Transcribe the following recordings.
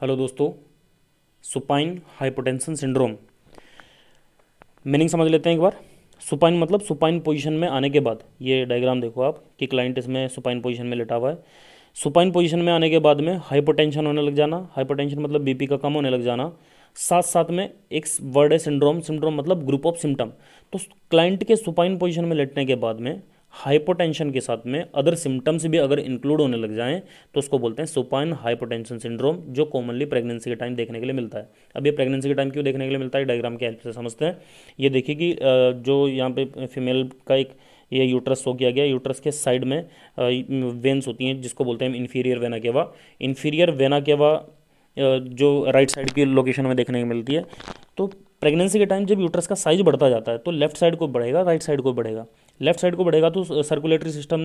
Hello दोस्तों, supine hypotension syndrome meaning समझ लेते हैं एक बार। सुपाइन मतलब सुपाइन पोजीशन में आने के बाद, ये डायग्राम देखो आप कि क्लाइंट इसमें सुपाइन पोजीशन में लेटा हुआ है। सुपाइन पोजीशन में आने के बाद में हाइपोटेंशन होने लग जाना, हाइपोटेंशन मतलब बीपी का कम होने लग जाना। साथ साथ में एक वर्ड है सिंड्रोम, सिंड्रोम मतलब ग्रुप ऑफ सिम्टम। तो क्लाइंट के सुपाइन पोजीशन में लेटने के बाद में हाइपोटेंशन के साथ में अदर सिम्टम्स भी अगर इंक्लूड होने लग जाएं तो उसको बोलते हैं सुपाइन हाइपोटेंशन सिंड्रोम, जो कॉमनली प्रेगनेंसी के टाइम देखने के लिए मिलता है। अब ये प्रेगनेंसी के टाइम क्यों देखने के लिए मिलता है, डायग्राम की हेल्प से समझते हैं। ये देखिए कि जो यहाँ पे फीमेल का एक ये यूट्रस शो किया गया। यूट्रस के साइड में वेन्स होती हैं जिसको बोलते हैं हम inferior vena cava. Inferior vena cava जो राइट साइड की लोकेशन में देखने को मिलती है। तो प्रेगनेंसी के टाइम जब यूट्रस का साइज बढ़ता जाता है तो लेफ्ट साइड को बढ़ेगा, राइट साइड को बढ़ेगा। लेफ्ट साइड को बढ़ेगा तो सर्कुलेटरी सिस्टम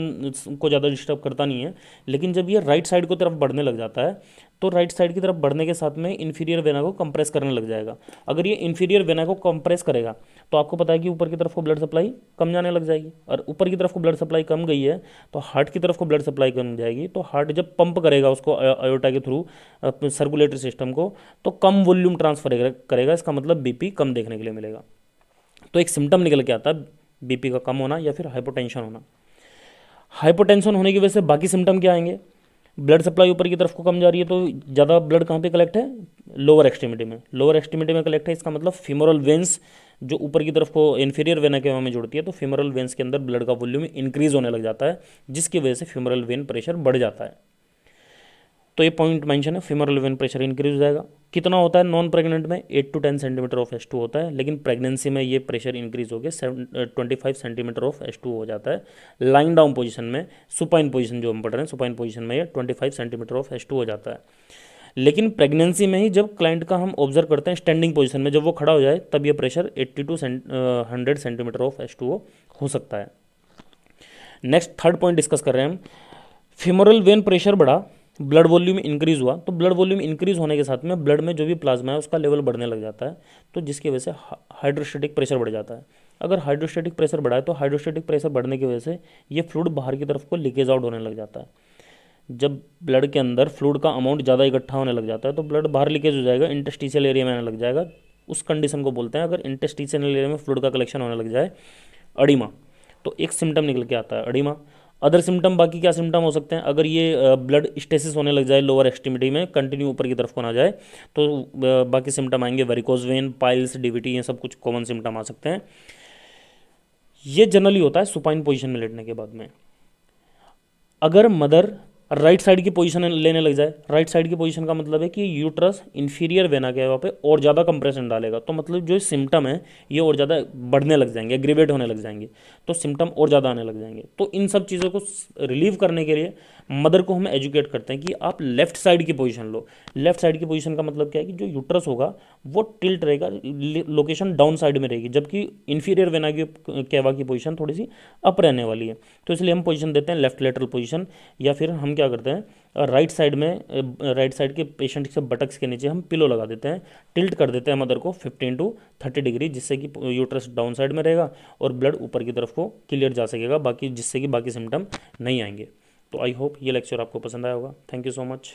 को ज़्यादा डिस्टर्ब करता नहीं है, लेकिन जब ये राइट साइड को तरफ बढ़ने लग जाता है तो राइट साइड की तरफ बढ़ने के साथ में इन्फीरियर वेना को कंप्रेस करने लग जाएगा। अगर ये इन्फीरियर वेना को कंप्रेस करेगा तो आपको पता है कि ऊपर की तरफ को ब्लड सप्लाई कम जाने लग जाएगी, और ऊपर की तरफ को ब्लड सप्लाई कम गई है तो हार्ट की तरफ को ब्लड सप्लाई कम जाएगी। तो हार्ट जब पंप करेगा उसको आयोटा के थ्रू सर्कुलेटरी सिस्टम को, तो कम वॉल्यूम ट्रांसफर करेगा। इसका मतलब बीपी कम देखने के लिए मिलेगा। तो एक सिम्टम निकल के आता है बीपी का कम होना या फिर हाइपोटेंशन होना। हाइपोटेंशन होने की वजह से बाकी सिम्टम क्या आएंगे, ब्लड सप्लाई ऊपर की तरफ को कम जा रही है तो ज़्यादा ब्लड कहाँ पे कलेक्ट है, लोअर एक्सट्रीमिटी में। लोअर एक्सट्रीमिटी में कलेक्ट है, इसका मतलब फीमोरल वेंस जो ऊपर की तरफ को इन्फीरियर वेना के में जुड़ती है, तो फीमोरल वेंस के अंदर ब्लड का वॉल्यूम इंक्रीज होने लग जाता है, जिसकी वजह से फीमोरल वेन प्रेशर बढ़ जाता है। तो ये पॉइंट मेंशन है, फीमोरल वेन प्रेशर इंक्रीज हो जाएगा। कितना होता है नॉन प्रेग्नेंट में, 8 to 10 सेंटीमीटर ऑफ H2 होता है, लेकिन प्रेगनेंसी में ये प्रेशर इंक्रीज होकर 25 सेंटीमीटर ऑफ H2 हो जाता है। लाइंग डाउन पोजीशन में, सुपाइन पोजीशन जो हम पढ़ रहे हैं, सुपाइन पोजीशन में ये 25 सेंटीमीटर ऑफ H2 हो जाता है। लेकिन प्रेगनेंसी में ही जब क्लाइंट का हम ऑब्जर्व करते हैं स्टैंडिंग पोजीशन में, जब वो खड़ा हो जाए तब ये pressure 80 to 100 centimetre of H2O हो सकता है। नेक्स्ट थर्ड पॉइंट डिस्कस कर रहे हैं हम, फीमोरल वेन प्रेशर बढ़ा, ब्लड वॉल्यूम इंक्रीज हुआ, तो ब्लड वॉल्यूम इंक्रीज होने के साथ में ब्लड में जो भी प्लाज्मा है उसका लेवल बढ़ने लग जाता है, तो जिसकी वजह से हाइड्रोस्टेटिक प्रेशर बढ़ जाता है। अगर हाइड्रोस्टेटिक प्रेशर बढ़ा है तो हाइड्रोस्टेटिक प्रेशर बढ़ने की वजह से ये फ्लूइड बाहर की तरफ को लीकेज आउट होने लग जाता है। जब ब्लड के अंदर फ्लूइड का अमाउंट ज़्यादा इकट्ठा होने लग जाता है तो ब्लड बाहर लीकेज हो जाएगा, इंटस्टिशियल एरिया में आने लग जाएगा। उस कंडीशन को बोलते हैं, अगर इंटस्टिशियल एरिया में फ्लूइड का कलेक्शन होने लग जाए, अडीमा। तो एक सिम्टम निकल के आता है अडीमा। अदर सिम्टम, बाकी क्या सिम्टम हो सकते हैं, अगर ये ब्लड स्टेसिस होने लग जाए लोअर एक्सट्रीमिटी में, कंटिन्यू ऊपर की तरफ को ना जाए, तो बाकी सिम्टम आएंगे वेरिकोज वेन, पाइल्स, डीवीटी, ये सब कुछ कॉमन सिम्टम आ सकते हैं। ये जनरली होता है सुपाइन पोजीशन में लेटने के बाद में। अगर मदर राइट साइड की पोजीशन लेने लग जाए, राइट साइड की पोजीशन का मतलब है कि यूट्रस इन्फीरियर वेना के वहाँ पे और ज़्यादा कंप्रेशन डालेगा, तो मतलब जो सिम्टम है ये और ज़्यादा बढ़ने लग जाएंगे, एग्रीवेट होने लग जाएंगे, तो सिम्टम और ज़्यादा आने लग जाएंगे। तो इन सब चीज़ों को रिलीव करने के लिए मदर को हम एजुकेट करते हैं कि आप लेफ्ट साइड की पोजीशन लो। लेफ्ट साइड की पोजीशन का मतलब क्या है कि जो यूट्रस होगा वो टिल्ट रहेगा, लोकेशन डाउन साइड में रहेगी, जबकि इन्फीरियर वेना की केवा की पोजीशन थोड़ी सी अप रहने वाली है। तो इसलिए हम पोजीशन देते हैं लेफ्ट लेटरल पोजीशन, या फिर हम क्या करते हैं राइट साइड में, राइट साइड के पेशेंट के बटक्स के नीचे हम पिलो लगा देते हैं, टिल्ट कर देते हैं मदर को 15 to 30 डिग्री, जिससे कि यूट्रस डाउन साइड में रहेगा और ब्लड ऊपर की तरफ को क्लियर जा सकेगा, बाकी जिससे कि बाकी सिम्टम नहीं आएंगे। तो आई होप ये लेक्चर आपको पसंद आया होगा। Thank you so much.